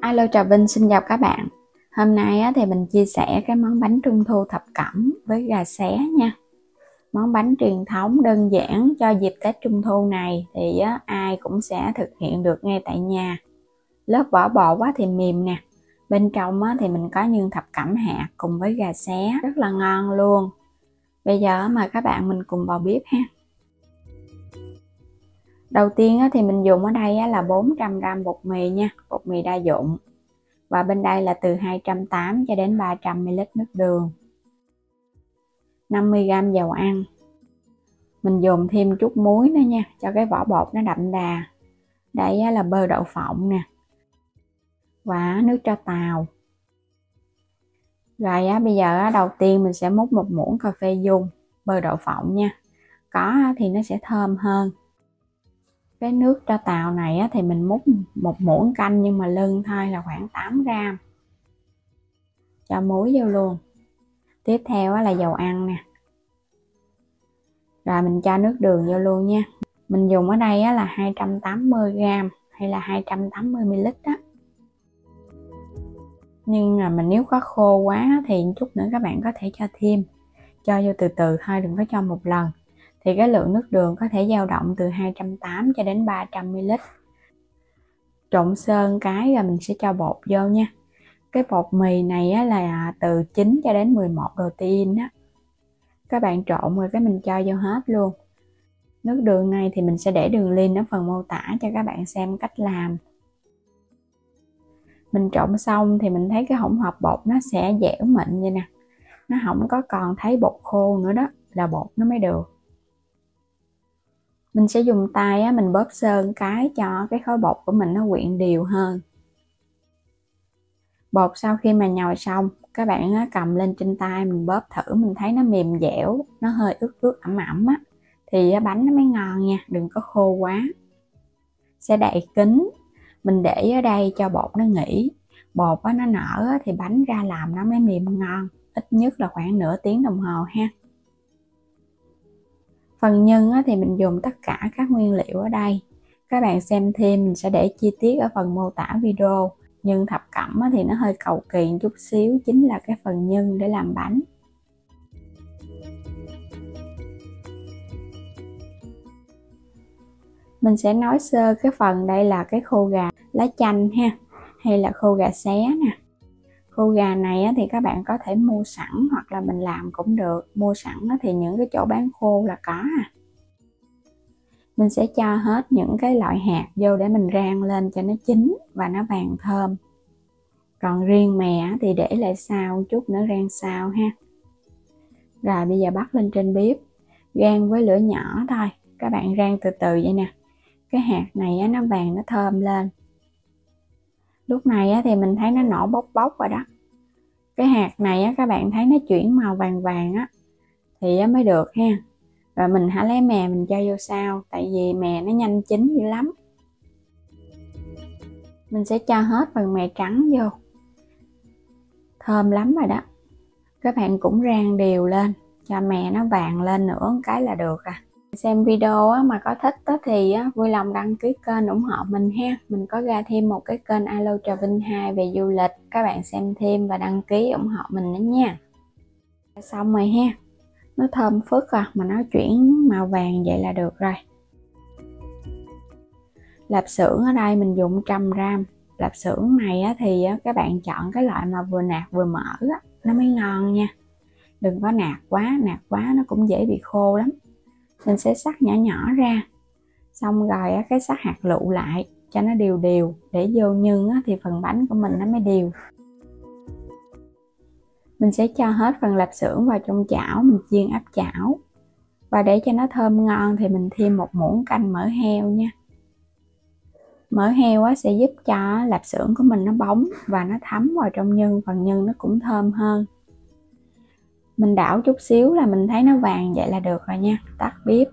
Alo, chào Vinh, xin chào các bạn. Hôm nay thì mình chia sẻ cái món bánh trung thu thập cẩm với gà xé nha. Món bánh truyền thống đơn giản cho dịp Tết Trung thu này thì ai cũng sẽ thực hiện được ngay tại nhà. Lớp vỏ bột thì mềm nè. Bên trong thì mình có nhân thập cẩm hạt cùng với gà xé, rất là ngon luôn. Bây giờ mời các bạn mình cùng vào bếp ha. Đầu tiên thì mình dùng ở đây là 400g bột mì nha, bột mì đa dụng. Và bên đây là từ 280 cho đến 300ml nước đường, 50g dầu ăn. Mình dùng thêm chút muối nữa nha, cho cái vỏ bột nó đậm đà. Đây là bơ đậu phộng nè, và nước tro tàu. Rồi bây giờ đầu tiên mình sẽ múc một muỗng cà phê dung bơ đậu phộng nha. Có thì nó sẽ thơm hơn. Cái nước tro tàu này thì mình múc một muỗng canh nhưng mà lưng thôi, là khoảng 8g. Cho muối vô luôn. Tiếp theo là dầu ăn nè. Rồi mình cho nước đường vô luôn nha. Mình dùng ở đây là 280g hay là 280ml đó. Nhưng mà nếu có khô quá thì chút nữa các bạn có thể cho thêm. Cho vô từ từ thôi, đừng có cho một lần. Thì cái lượng nước đường có thể dao động từ 280 cho đến 300ml. Trộn sơ cái rồi mình sẽ cho bột vô nha. Cái bột mì này là từ 9 cho đến 11 protein đó. Các bạn trộn rồi cái mình cho vô hết luôn. Nước đường này thì mình sẽ để đường link ở phần mô tả cho các bạn xem cách làm. Mình trộn xong thì mình thấy cái hỗn hợp bột nó sẽ dẻo mịn vậy nè. Nó không có còn thấy bột khô nữa đó, là bột nó mới được. Mình sẽ dùng tay mình bóp sơ cái cho cái khối bột của mình nó quyện đều hơn. Bột sau khi mà nhồi xong, các bạn cầm lên trên tay mình bóp thử, mình thấy nó mềm dẻo, nó hơi ướt ướt ẩm ẩm thì bánh nó mới ngon nha, đừng có khô quá. Sẽ đậy kín, mình để ở đây cho bột nó nghỉ. Bột nó nở thì bánh ra làm nó mới mềm ngon, ít nhất là khoảng nửa tiếng đồng hồ ha. Phần nhân thì mình dùng tất cả các nguyên liệu ở đây. Các bạn xem thêm, mình sẽ để chi tiết ở phần mô tả video. Nhân thập cẩm thì nó hơi cầu kỳ chút xíu, chính là cái phần nhân để làm bánh. Mình sẽ nói sơ cái phần đây là cái khô gà lá chanh ha, hay là khô gà xé nè. Khô gà này thì các bạn có thể mua sẵn hoặc là mình làm cũng được. Mua sẵn thì những cái chỗ bán khô là có Mình sẽ cho hết những cái loại hạt vô để mình rang lên cho nó chín và nó vàng thơm. Còn riêng mè thì để lại sau, chút nữa rang sau ha. Rồi bây giờ bắt lên trên bếp, rang với lửa nhỏ thôi. Các bạn rang từ từ vậy nè. Cái hạt này nó vàng, nó thơm lên. Lúc này thì mình thấy nó nổ bốc bốc rồi đó. Cái hạt này các bạn thấy nó chuyển màu vàng vàng thì mới được ha. Rồi mình hãy lấy mè mình cho vô sau, tại vì mè nó nhanh chín dữ lắm. Mình sẽ cho hết phần mè trắng vô. Thơm lắm rồi đó. Các bạn cũng rang đều lên, cho mè nó vàng lên nữa cái là được Xem video mà có thích thì vui lòng đăng ký kênh ủng hộ mình ha. Mình có ra thêm một cái kênh Alo Trà Vinh 2 về du lịch. Các bạn xem thêm và đăng ký ủng hộ mình nữa nha. Xong rồi ha. Nó thơm phức mà nó chuyển màu vàng vậy là được rồi. Lạp xưởng ở đây mình dùng 100g. Lạp xưởng này thì các bạn chọn cái loại mà vừa nạc vừa mỡ nó mới ngon nha. Đừng có nạc quá nó cũng dễ bị khô lắm. Mình sẽ cắt nhỏ nhỏ ra. Xong rồi cái cắt hạt lựu lại cho nó đều đều, để vô nhân thì phần bánh của mình nó mới đều. Mình sẽ cho hết phần lạp xưởng vào trong chảo, mình chiên áp chảo. Và để cho nó thơm ngon thì mình thêm một muỗng canh mỡ heo nha. Mỡ heo sẽ giúp cho lạp xưởng của mình nó bóng và nó thấm vào trong nhân, phần nhân nó cũng thơm hơn. Mình đảo chút xíu là mình thấy nó vàng vậy là được rồi nha. Tắt bếp.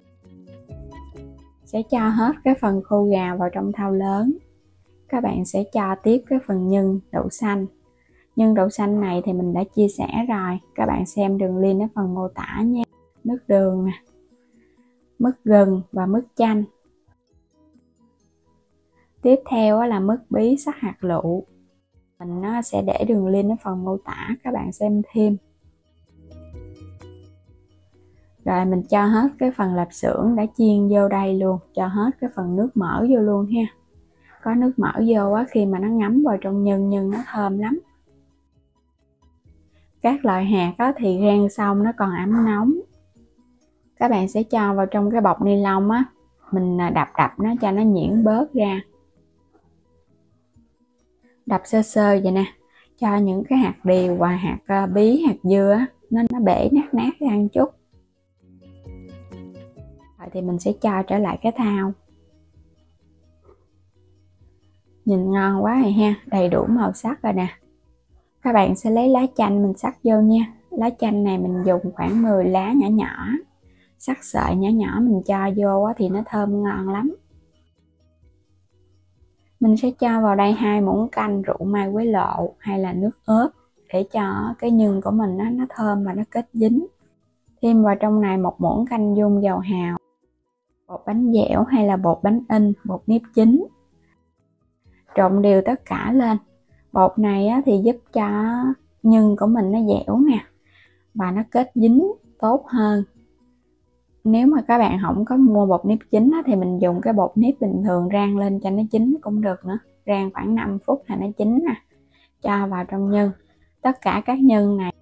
Sẽ cho hết cái phần khô gà vào trong thau lớn. Các bạn sẽ cho tiếp cái phần nhân đậu xanh. Nhân đậu xanh này thì mình đã chia sẻ rồi. Các bạn xem đường link ở phần mô tả nha. Nước đường nè, mứt gừng và mứt chanh. Tiếp theo là mứt bí sắc hạt lựu. Mình nó sẽ để đường link ở phần mô tả, các bạn xem thêm. Rồi mình cho hết cái phần lạp xưởng đã chiên vô đây luôn, cho hết cái phần nước mỡ vô luôn ha. Có nước mỡ vô á, khi mà nó ngấm vào trong nhân nó thơm lắm. Các loại hạt á, thì rang xong nó còn ấm nóng. Các bạn sẽ cho vào trong cái bọc ni lông á, mình đập nó cho nó nhuyễn bớt ra. Đập sơ sơ vậy nè, cho những cái hạt điều và hạt bí, hạt dưa á, nó bể nát ra một chút. Rồi thì mình sẽ cho trở lại cái thau. Nhìn ngon quá rồi ha, đầy đủ màu sắc rồi nè. Các bạn sẽ lấy lá chanh mình sắc vô nha. Lá chanh này mình dùng khoảng 10 lá nhỏ nhỏ, sắc sợi nhỏ nhỏ mình cho vô thì nó thơm ngon lắm. Mình sẽ cho vào đây 2 muỗng canh rượu mai quế lộ hay là nước ớt để cho cái nhân của mình nó thơm và nó kết dính. Thêm vào trong này 1 muỗng canh dung dầu hào, bột bánh dẻo hay là bột bánh in, bột nếp chín. Trộn đều tất cả lên. Bột này thì giúp cho nhân của mình nó dẻo nè và nó kết dính tốt hơn. Nếu mà các bạn không có mua bột nếp chín thì mình dùng cái bột nếp bình thường rang lên cho nó chín cũng được nữa. Rang khoảng 5 phút là nó chín nè. Cho vào trong nhân. Tất cả các nhân này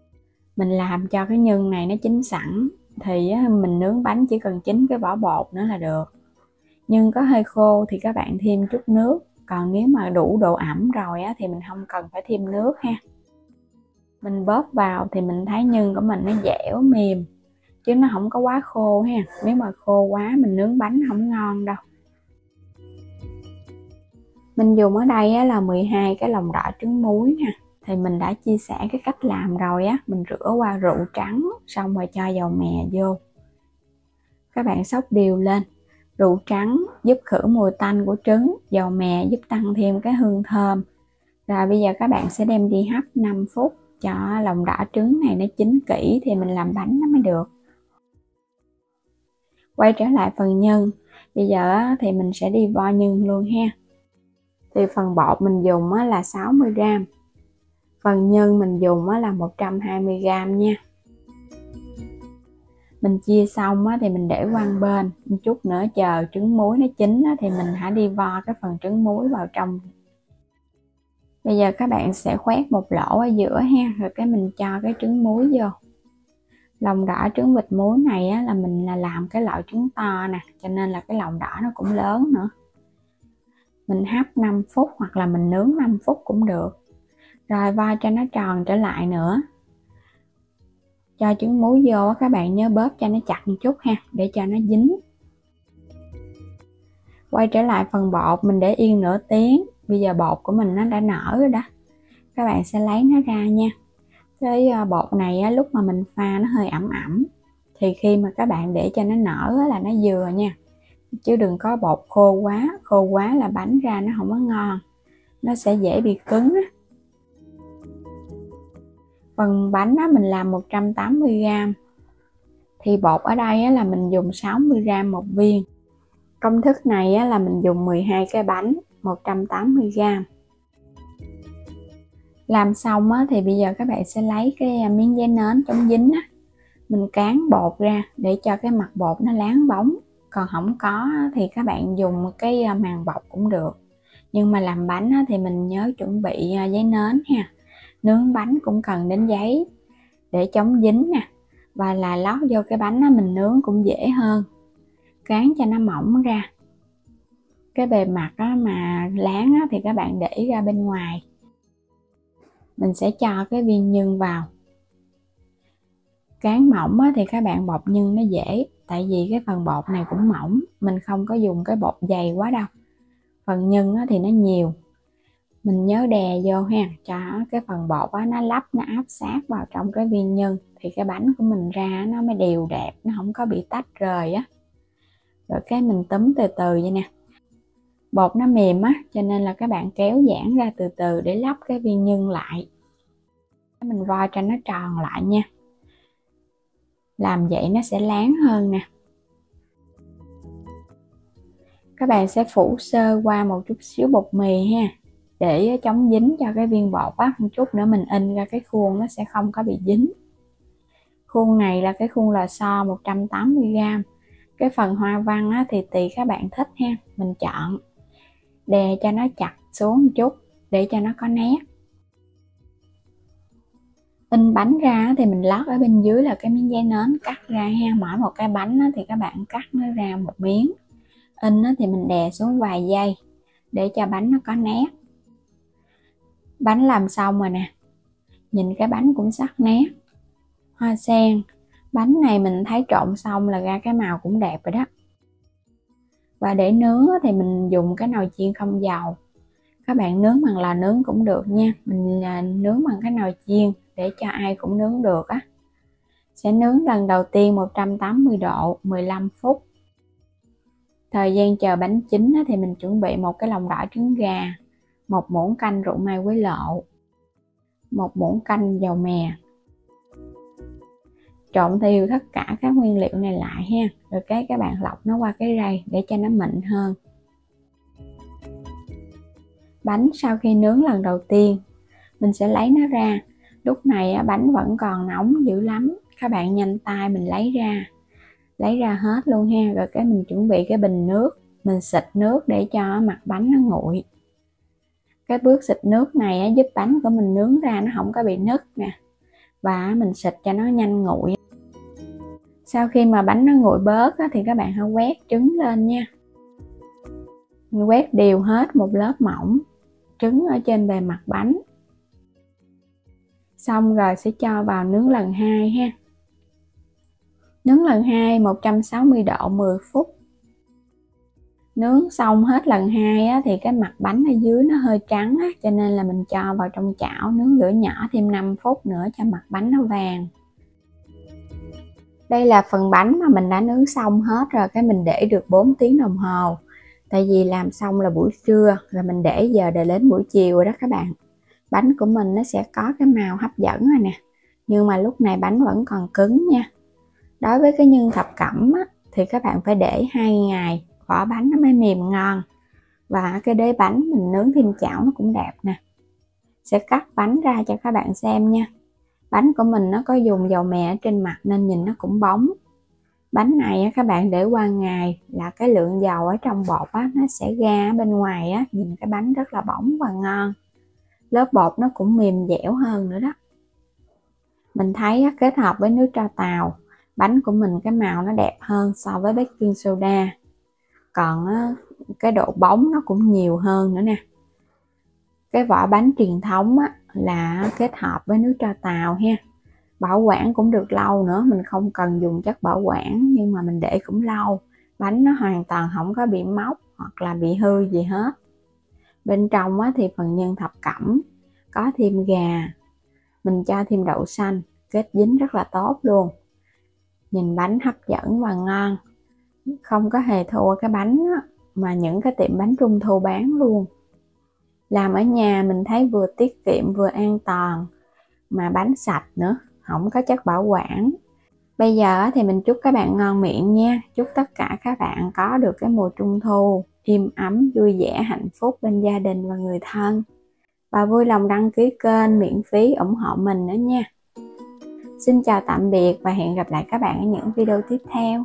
mình làm cho cái nhân này nó chín sẵn, thì mình nướng bánh chỉ cần chín cái vỏ bột nữa là được. Nhưng có hơi khô thì các bạn thêm chút nước, còn nếu mà đủ độ ẩm rồi thì mình không cần phải thêm nước ha. Mình bóp vào thì mình thấy nhân của mình nó dẻo mềm chứ nó không có quá khô ha. Nếu mà khô quá mình nướng bánh không ngon đâu. Mình dùng ở đây là 12 cái lòng đỏ trứng muối nè. Thì mình đã chia sẻ cái cách làm rồi á. Mình rửa qua rượu trắng xong rồi cho dầu mè vô. Các bạn xóc đều lên. Rượu trắng giúp khử mùi tanh của trứng, dầu mè giúp tăng thêm cái hương thơm. Rồi bây giờ các bạn sẽ đem đi hấp 5 phút cho lòng đỏ trứng này nó chín kỹ thì mình làm bánh nó mới được. Quay trở lại phần nhân. Bây giờ thì mình sẽ đi vo nhân luôn ha. Thì phần bột mình dùng là 60g. Phần nhân mình dùng là 120g nha. Mình chia xong thì mình để qua bên một chút nữa, chờ trứng muối nó chín thì mình hãy đi vo cái phần trứng muối vào trong. Bây giờ các bạn sẽ khoét một lỗ ở giữa ha, rồi cái mình cho cái trứng muối vô. Lòng đỏ trứng vịt muối này là mình làm cái loại trứng to nè, cho nên là cái lòng đỏ nó cũng lớn nữa. Mình hấp 5 phút hoặc là mình nướng 5 phút cũng được. Rồi vo cho nó tròn trở lại nữa. Cho trứng muối vô các bạn nhớ bóp cho nó chặt một chút ha, để cho nó dính. Quay trở lại phần bột mình để yên nửa tiếng. Bây giờ bột của mình nó đã nở rồi đó. Các bạn sẽ lấy nó ra nha. Cái bột này lúc mà mình pha nó hơi ẩm ẩm. Thì khi mà các bạn để cho nó nở là nó vừa nha. Chứ đừng có bột khô quá là bánh ra nó không có ngon. Nó sẽ dễ bị cứng á. Phần bánh mình làm 180g. Thì bột ở đây là mình dùng 60g một viên. Công thức này là mình dùng 12 cái bánh 180g. Làm xong thì bây giờ các bạn sẽ lấy cái miếng giấy nến chống dính mình cán bột ra để cho cái mặt bột nó láng bóng. Còn không có thì các bạn dùng cái màng bọc cũng được. Nhưng mà làm bánh thì mình nhớ chuẩn bị giấy nến ha. Nướng bánh cũng cần đến giấy để chống dính nè. Và là lót vô cái bánh mình nướng cũng dễ hơn. Cán cho nó mỏng ra. Cái bề mặt mà láng thì các bạn để ra bên ngoài. Mình sẽ cho cái viên nhân vào. Cán mỏng thì các bạn bọc nhân nó dễ. Tại vì cái phần bột này cũng mỏng. Mình không có dùng cái bột dày quá đâu. Phần nhân thì nó nhiều. Mình nhớ đè vô ha. Cho cái phần bột nó lắp, nó áp sát vào trong cái viên nhân. Thì cái bánh của mình ra nó mới đều đẹp. Nó không có bị tách rời á. Rồi cái mình túm từ từ vậy nè. Bột nó mềm cho nên là các bạn kéo giãn ra từ từ để lắp cái viên nhân lại. Mình vo cho nó tròn lại nha. Làm vậy nó sẽ láng hơn nè. Các bạn sẽ phủ sơ qua một chút xíu bột mì ha. để chống dính cho cái viên bột á. Một chút nữa mình in ra cái khuôn nó sẽ không có bị dính. Khuôn này là cái khuôn lò xo 180g. Cái phần hoa văn á, thì tùy các bạn thích ha, mình chọn đè cho nó chặt xuống một chút để cho nó có nét. In bánh ra thì mình lót ở bên dưới là cái miếng giấy nến cắt ra ha. Mỗi một cái bánh thì các bạn cắt nó ra một miếng. In thì mình đè xuống vài giây để cho bánh nó có nét. Bánh làm xong rồi nè, nhìn cái bánh cũng sắc nét. Hoa sen, bánh này mình thấy trộn xong là ra cái màu cũng đẹp rồi đó. Và để nướng thì mình dùng cái nồi chiên không dầu. Các bạn nướng bằng lò nướng cũng được nha. Mình nướng bằng cái nồi chiên để cho ai cũng nướng được á. Sẽ nướng lần đầu tiên 180 độ 15 phút. Thời gian chờ bánh chín thì mình chuẩn bị một cái lòng đỏ trứng gà, một muỗng canh rượu mai quế lộ, một muỗng canh dầu mè. Trộn đều tất cả các nguyên liệu này lại ha, rồi các bạn lọc nó qua cái rây để cho nó mịn hơn. Bánh sau khi nướng lần đầu tiên, mình sẽ lấy nó ra. Lúc này bánh vẫn còn nóng dữ lắm, các bạn nhanh tay mình lấy ra hết luôn ha. Rồi cái mình chuẩn bị cái bình nước, mình xịt nước để cho mặt bánh nó nguội. Cái bước xịt nước này giúp bánh của mình nướng ra nó không có bị nứt nè, và mình xịt cho nó nhanh nguội. Sau khi mà bánh nó nguội bớt thì các bạn hãy quét trứng lên nha. Mình quét đều hết một lớp mỏng trứng ở trên bề mặt bánh. Xong rồi sẽ cho vào nướng lần 2 ha. Nướng lần 2 160 độ 10 phút. Nướng xong hết lần 2 thì cái mặt bánh ở dưới nó hơi trắng cho nên là mình cho vào trong chảo nướng lửa nhỏ thêm 5 phút nữa cho mặt bánh nó vàng. Đây là phần bánh mà mình đã nướng xong hết rồi, cái mình để được 4 tiếng đồng hồ. Tại vì làm xong là buổi trưa rồi mình để giờ để đến buổi chiều rồi đó các bạn. Bánh của mình nó sẽ có cái màu hấp dẫn rồi nè. Nhưng mà lúc này bánh vẫn còn cứng nha. Đối với cái nhân thập cẩm thì các bạn phải để 2 ngày, vỏ bánh nó mới mềm ngon. Và cái đế bánh mình nướng thêm chảo nó cũng đẹp nè. Sẽ cắt bánh ra cho các bạn xem nha. Bánh của mình nó có dùng dầu mè ở trên mặt nên nhìn nó cũng bóng. Bánh này các bạn để qua ngày là cái lượng dầu ở trong bột nó sẽ ra bên ngoài nhìn cái bánh rất là bóng và ngon. Lớp bột nó cũng mềm dẻo hơn nữa đó. Mình thấy kết hợp với nước tro tàu, bánh của mình cái màu nó đẹp hơn so với baking soda. Còn cái độ bóng nó cũng nhiều hơn nữa nè. Cái vỏ bánh truyền thống là kết hợp với nước tro tàu ha. Bảo quản cũng được lâu nữa, mình không cần dùng chất bảo quản nhưng mà mình để cũng lâu. Bánh nó hoàn toàn không có bị mốc hoặc là bị hư gì hết. Bên trong thì phần nhân thập cẩm có thêm gà, mình cho thêm đậu xanh, kết dính rất là tốt luôn. Nhìn bánh hấp dẫn và ngon, không có hề thua cái bánh mà những cái tiệm bánh trung thu bán luôn. Làm ở nhà mình thấy vừa tiết kiệm vừa an toàn, mà bánh sạch nữa, không có chất bảo quản. Bây giờ thì mình chúc các bạn ngon miệng nha. Chúc tất cả các bạn có được cái mùa trung thu im ấm, vui vẻ, hạnh phúc bên gia đình và người thân. Và vui lòng đăng ký kênh miễn phí ủng hộ mình nữa nha. Xin chào tạm biệt và hẹn gặp lại các bạn ở những video tiếp theo.